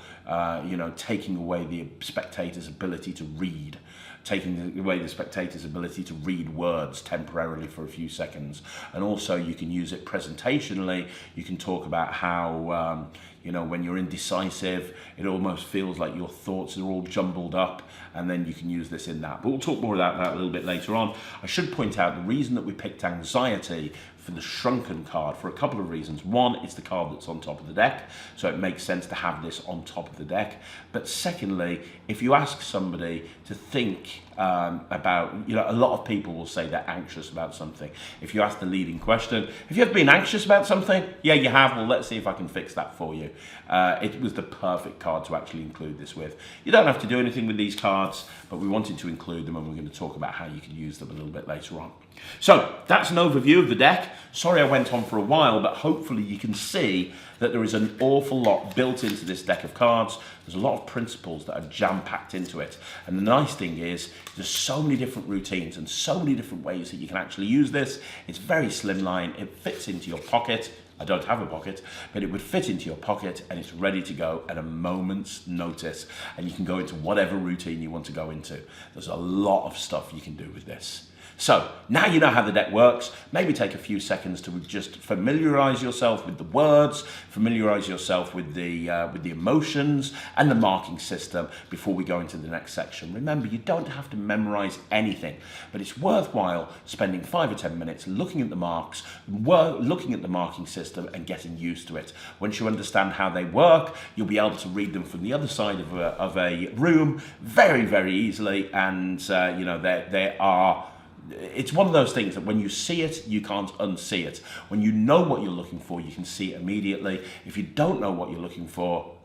taking away the spectator's ability to read, taking away the spectator's ability to read words temporarily for a few seconds. And also you can use it presentationally. You can talk about how, when you're indecisive, it almost feels like your thoughts are all jumbled up, and then you can use this in that. But we'll talk more about that a little bit later on. I should point out the reason that we picked anxiety for the shrunken card for a couple of reasons. One, it's the card that's on top of the deck, so it makes sense to have this on top of the deck. But secondly, if you ask somebody to think about, a lot of people will say they're anxious about something. If you ask the leading question, have you ever been anxious about something? Yeah, you have. Well, let's see if I can fix that for you. It was the perfect card to actually include this with. You don't have to do anything with these cards, but we wanted to include them, and we're going to talk about how you can use them a little bit later on. So that's an overview of the deck. Sorry I went on for a while, but hopefully you can see that there is an awful lot built into this deck of cards. There's a lot of principles that are jam-packed into it. And the nice thing is there's so many different routines and so many different ways that you can actually use this. It's very slimline. It fits into your pocket. I don't have a pocket, but it would fit into your pocket, and it's ready to go at a moment's notice. And you can go into whatever routine you want to go into. There's a lot of stuff you can do with this. So now you know how the deck works. Maybe take a few seconds to just familiarize yourself with the words, familiarize yourself with the emotions and the marking system before we go into the next section. Remember, you don't have to memorize anything, but it's worthwhile spending 5 or 10 minutes looking at the marks, looking at the marking system, and getting used to it. Once you understand how they work, you'll be able to read them from the other side of a room very, very easily, and they are it's one of those things that when you see it, you can't unsee it. When you know what you're looking for, you can see it immediately. If you don't know what you're looking for,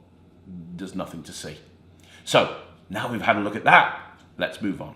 there's nothing to see. So now we've had a look at that, let's move on.